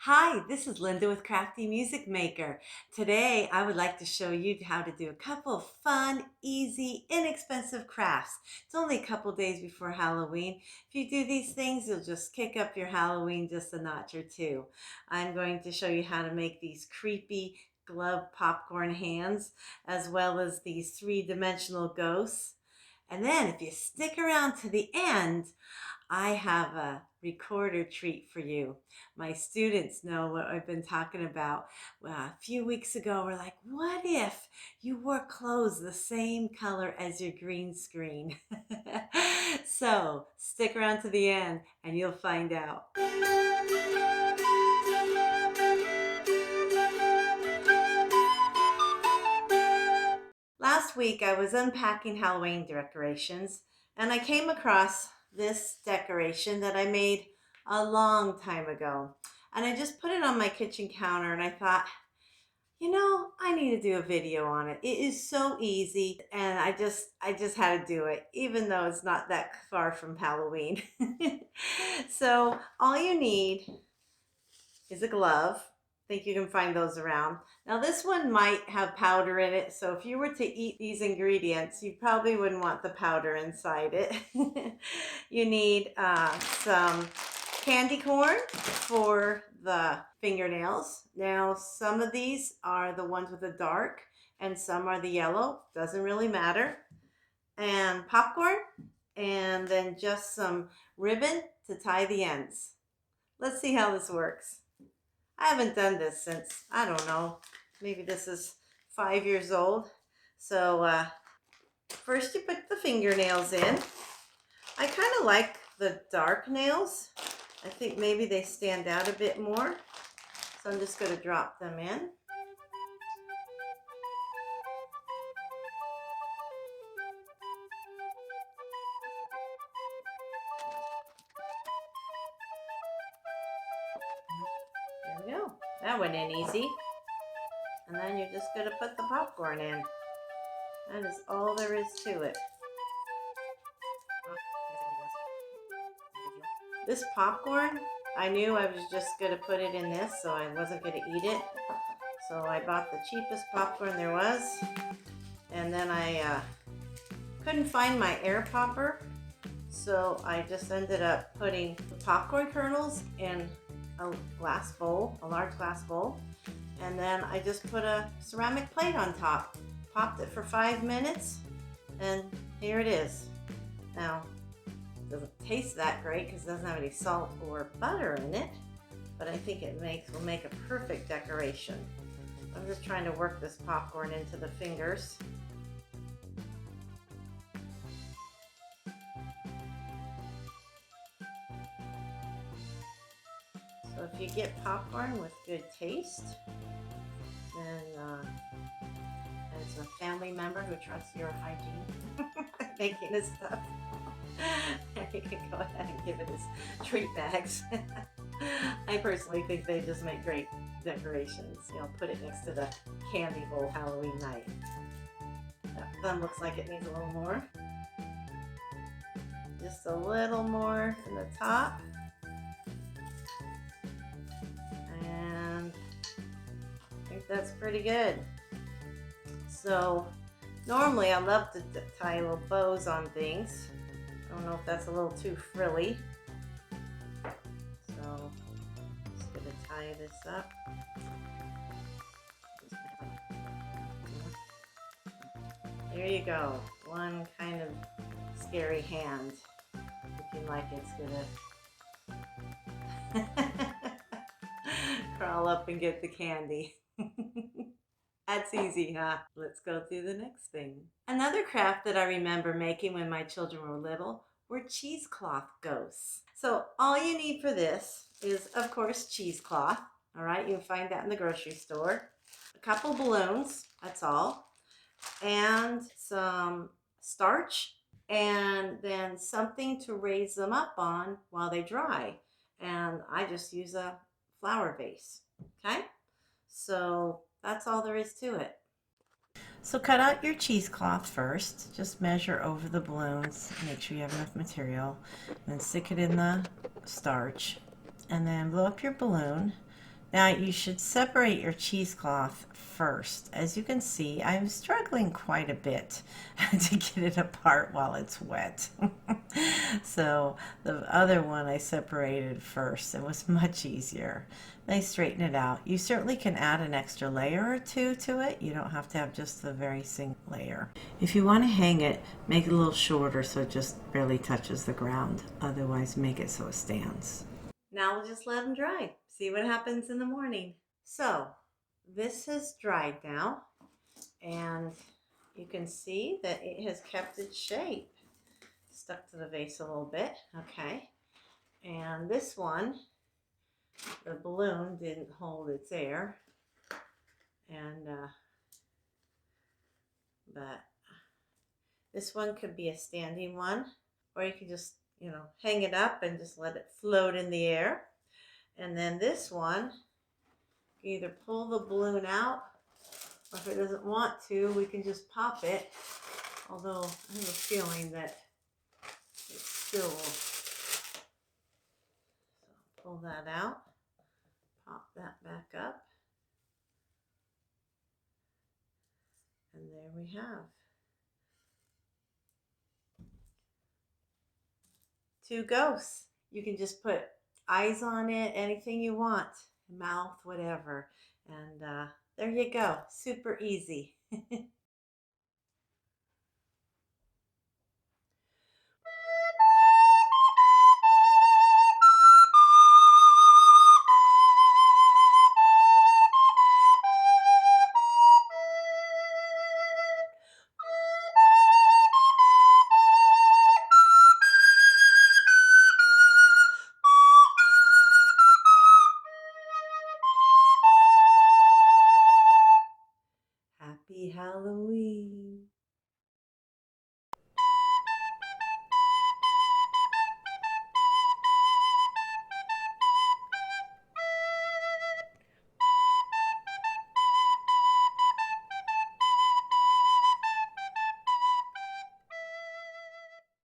Hi, this is Linda with Crafty Music Maker. Today, I would like to show you how to do a couple of fun, easy, inexpensive crafts. It's only a couple days before Halloween. If you do these things, you'll just kick up your Halloween just a notch or two. I'm going to show you how to make these creepy glove popcorn hands, as well as these three-dimensional ghosts. And then if you stick around to the end, I have a recorder treat for you. My students know what I've been talking about. Well, a few weeks ago, we're like, what if you wore clothes the same color as your green screen? So stick around to the end and you'll find out. Last week, I was unpacking Halloween decorations and I came across this decoration that I made a long time ago. And I just put it on my kitchen counter and I thought, I need to do a video on it. It is so easy and I just had to do it even though it's not that far from Halloween. So, all you need is a glove. I think you can find those around. Now this one might have powder in it, so if you were to eat these ingredients, you probably wouldn't want the powder inside it. You need some candy corn for the fingernails. Now some of these are the ones with the dark and some are the yellow. Doesn't really matter. And popcorn, and then just some ribbon to tie the ends. Let's see how this works. I haven't done this since, I don't know, maybe this is 5 years old. So first you put the fingernails in. I kind of like the dark nails. I think maybe they stand out a bit more. So I'm just going to drop them in. There we go. That went in easy. And then you're just going to put the popcorn in. That is all there is to it. This popcorn, I knew I was just going to put it in this, so I wasn't going to eat it. So I bought the cheapest popcorn there was. And then I couldn't find my air popper, so I just ended up putting the popcorn kernels in a glass bowl, a large glass bowl. And then I just put a ceramic plate on top. Popped it for 5 minutes, and here it is. Now, it doesn't taste that great because it doesn't have any salt or butter in it, but I think it will make a perfect decoration. I'm just trying to work this popcorn into the fingers. So if you get popcorn with good taste, then as a family member who trusts your hygiene making this stuff, you can go ahead and give it as treat bags. I personally think they just make great decorations. Put it next to the candy bowl Halloween night. That thumb looks like it needs a little more. Just a little more in the top. And I think that's pretty good. So normally I love to tie little bows on things. I don't know if that's a little too frilly. So I'm just going to tie this up. There you go. One kind of scary hand. Looking like it's going to crawl up and get the candy. That's easy, huh? Let's go through the next thing. Another craft that I remember making when my children were little were cheesecloth ghosts. So all you need for this is, of course, cheesecloth. All right, you can find that in the grocery store. A couple balloons, that's all. And some starch, and then something to raise them up on while they dry. And I just use a flower vase, okay? So that's all there is to it. So cut out your cheesecloth first. Just measure over the balloons. Make sure you have enough material. Then stick it in the starch. And then blow up your balloon. Now you should separate your cheesecloth first. As you can see, I'm struggling quite a bit to get it apart while it's wet. So the other one I separated first. It was much easier. Then I straighten it out. You certainly can add an extra layer or two to it. You don't have to have just the very single layer. If you want to hang it, make it a little shorter so it just barely touches the ground. Otherwise, make it so it stands. Now we'll just let them dry. See what happens in the morning. So this has dried now, and you can see that it has kept its shape. Stuck to the vase a little bit. Okay. And this one, the balloon didn't hold its air. And but this one could be a standing one, or you can just, hang it up and just let it float in the air. And then this one, you either pull the balloon out, or if it doesn't want to, we can just pop it. Although I have a feeling that it still will. So pull that out, pop that back up, and there we have two ghosts. You can just put eyes on it, anything you want, mouth, whatever. And there you go. Super easy. Happy Halloween.